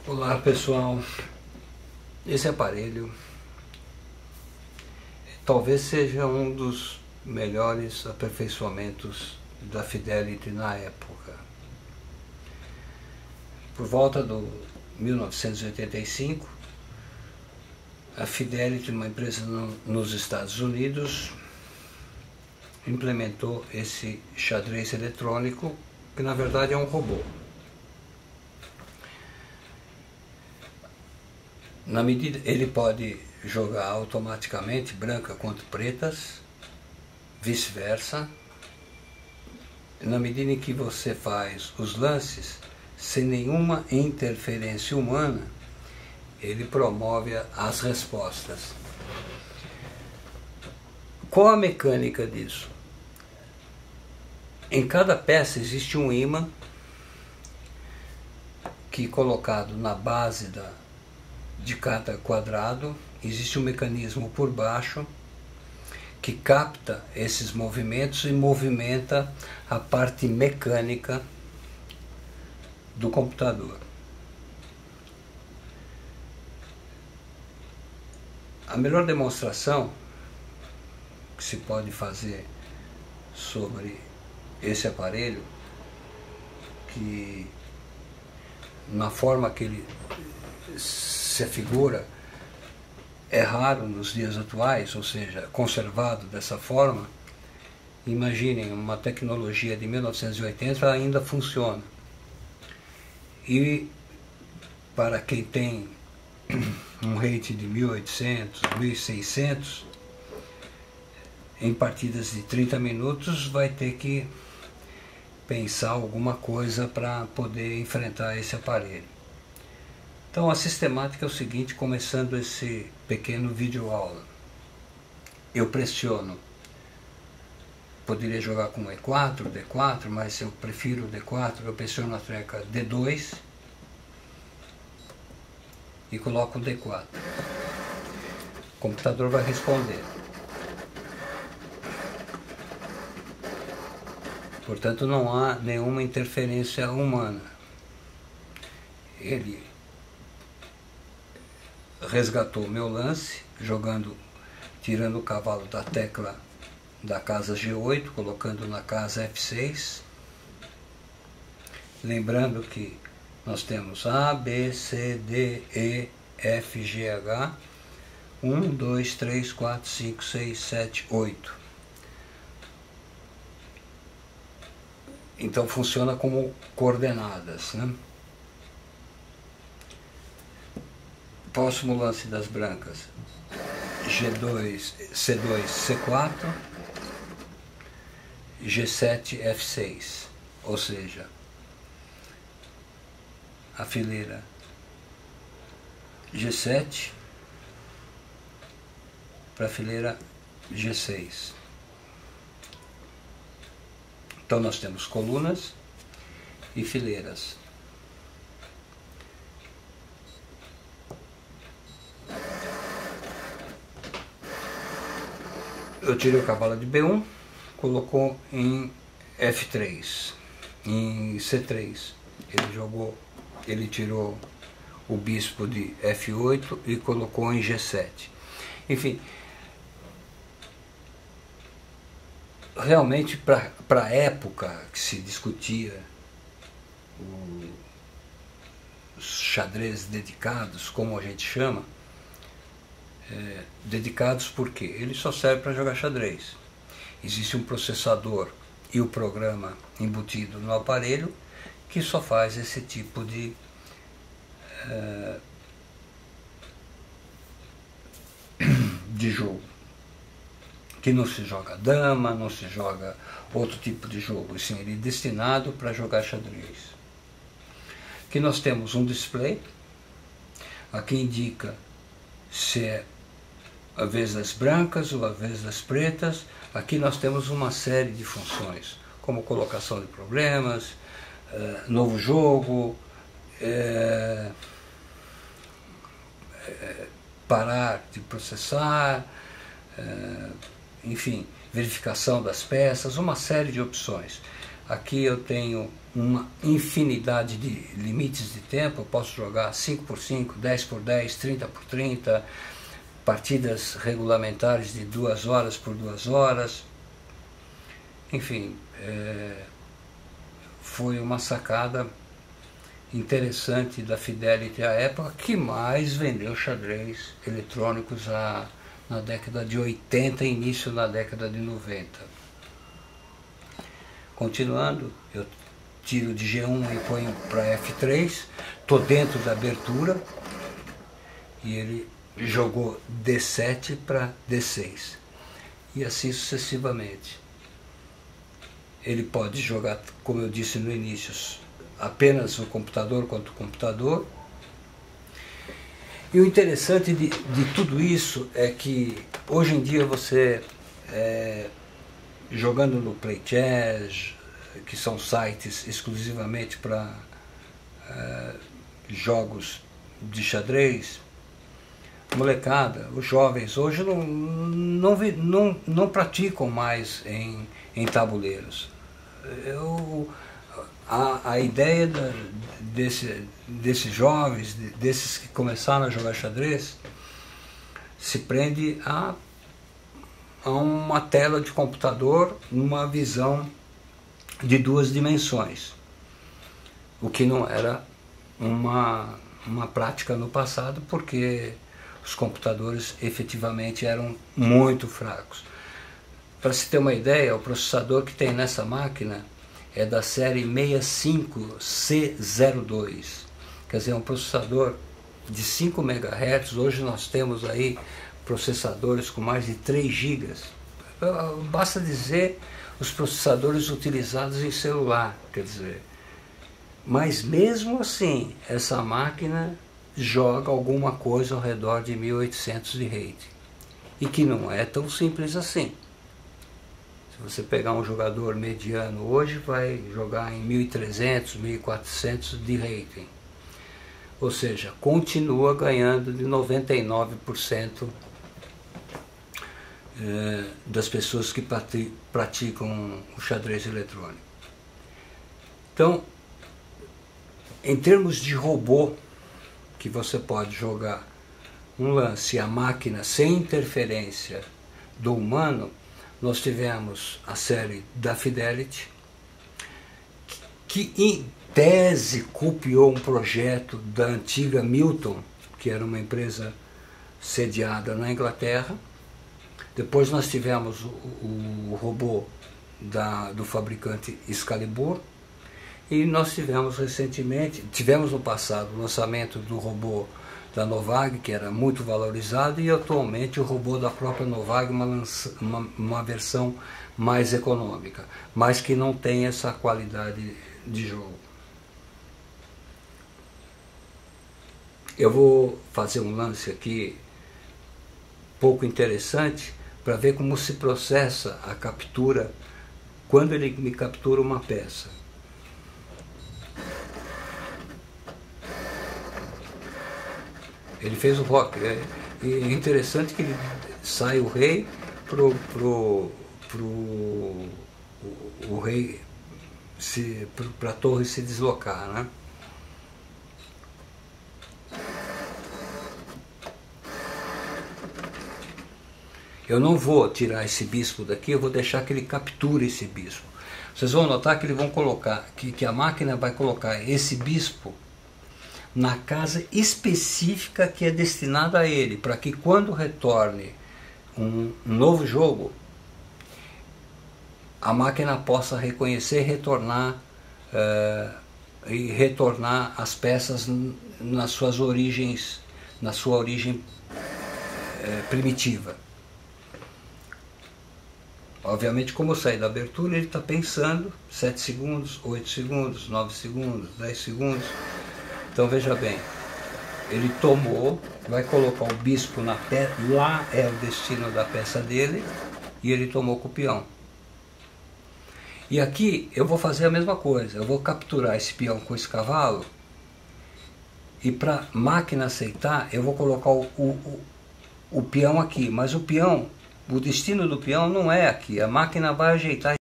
Olá pessoal, esse aparelho talvez seja um dos melhores aperfeiçoamentos da Fidelity na época. Por volta do 1985, a Fidelity, uma empresa nos Estados Unidos, implementou esse xadrez eletrônico, que na verdade é um robô. Na medida ele pode jogar automaticamente branca contra pretas, vice-versa. Na medida em que você faz os lances sem nenhuma interferência humana, ele promove as respostas. Qual a mecânica disso? Em cada peça existe um ímã que, colocado na base de cada quadrado, existe um mecanismo por baixo que capta esses movimentos e movimenta a parte mecânica do computador. A melhor demonstração que se pode fazer sobre esse aparelho, que na forma que ele se afigura é raro nos dias atuais, ou seja, conservado dessa forma. Imaginem, uma tecnologia de 1980 ainda funciona. E para quem tem um rate de 1800, 1600, em partidas de 30 minutos vai ter que pensar alguma coisa para poder enfrentar esse aparelho. Então a sistemática é o seguinte, começando esse pequeno vídeo aula. Eu pressiono, poderia jogar com E4, D4, mas eu prefiro D4, eu pressiono a tecla D2 e coloco o D4. O computador vai responder. Portanto, não há nenhuma interferência humana. Ele resgatou o meu lance, tirando o cavalo da tecla da casa G8, colocando na casa F6. Lembrando que nós temos A, B, C, D, E, F, G, H, 1, 2, 3, 4, 5, 6, 7, 8. Então funciona como coordenadas, né? Próximo lance das brancas, G2, C2, C4, G7, F6, ou seja, a fileira G7 para a fileira G6. Então nós temos colunas e fileiras. Eu tirei o cavalo de B1, colocou em F3, em C3. Ele tirou o bispo de F8 e colocou em G7. Enfim, realmente para a época que se discutia os xadrez dedicados, como a gente chama, dedicados porque ele só serve para jogar xadrez. Existe um processador e o programa embutido no aparelho que só faz esse tipo de jogo. Que não se joga dama, não se joga outro tipo de jogo, assim, ele é destinado para jogar xadrez. Aqui nós temos um display, aqui indica se é a vez das brancas ou a vez das pretas. Aqui nós temos uma série de funções, como colocação de problemas, novo jogo, parar de processar, enfim, verificação das peças, uma série de opções. Aqui eu tenho uma infinidade de limites de tempo, eu posso jogar 5x5, 10x10, 30x30, partidas regulamentares de 2 horas por 2 horas. Enfim, foi uma sacada interessante da Fidelity à época, que mais vendeu xadrez eletrônicos na década de 80 e início da década de 90. Continuando, eu tiro de G1 e ponho para F3, estou dentro da abertura, e ele jogou D7 para D6, e assim sucessivamente. Ele pode jogar, como eu disse no início, apenas o computador contra o computador. E o interessante de tudo isso é que hoje em dia você, jogando no Play Chess, que são sites exclusivamente para jogos de xadrez, molecada, os jovens hoje não praticam mais em tabuleiros. A ideia desses jovens, desses que começaram a jogar xadrez, se prende a uma tela de computador, numa visão de 2 dimensões, o que não era uma prática no passado, porque os computadores efetivamente eram muito fracos. Para se ter uma ideia, o processador que tem nessa máquina é da série 65C02, quer dizer, um processador de 5 MHz. Hoje nós temos aí processadores com mais de 3 GB. Basta dizer os processadores utilizados em celular, quer dizer. Mas mesmo assim, essa máquina joga alguma coisa ao redor de 1800 de rating, e que não é tão simples assim. Se você pegar um jogador mediano hoje, vai jogar em 1300, 1400 de rating. Ou seja, continua ganhando de 99% das pessoas que praticam o xadrez eletrônico. Então, em termos de robô, que você pode jogar um lance a máquina sem interferência do humano, nós tivemos a série da Fidelity, que em tese copiou um projeto da antiga Milton, que era uma empresa sediada na Inglaterra. Depois nós tivemos o robô do fabricante Excalibur, e nós tivemos recentemente, no passado, o lançamento do robô da Novag, que era muito valorizado, e atualmente o robô da própria Novag, uma versão mais econômica, mas que não tem essa qualidade de jogo. Eu vou fazer um lance aqui pouco interessante para ver como se processa a captura quando ele me captura uma peça. Ele fez o roque, e é interessante que ele sai o rei o rei para a torre se deslocar, né? Eu não vou tirar esse bispo daqui, eu vou deixar que ele capture esse bispo. Vocês vão notar que eles vão colocar, que a máquina vai colocar esse bispo na casa específica que é destinada a ele, para que quando retorne um novo jogo, a máquina possa reconhecer e retornar as peças nas suas origens, na sua origem primitiva. Obviamente, como eu saí da abertura, ele está pensando 7 segundos, 8 segundos, 9 segundos, 10 segundos. Então veja bem, ele tomou, vai colocar o bispo na peça, lá é o destino da peça dele, e ele tomou com o peão. E aqui eu vou fazer a mesma coisa, eu vou capturar esse peão com esse cavalo, e para a máquina aceitar, eu vou colocar o peão aqui, mas o peão, o destino do peão não é aqui, a máquina vai ajeitar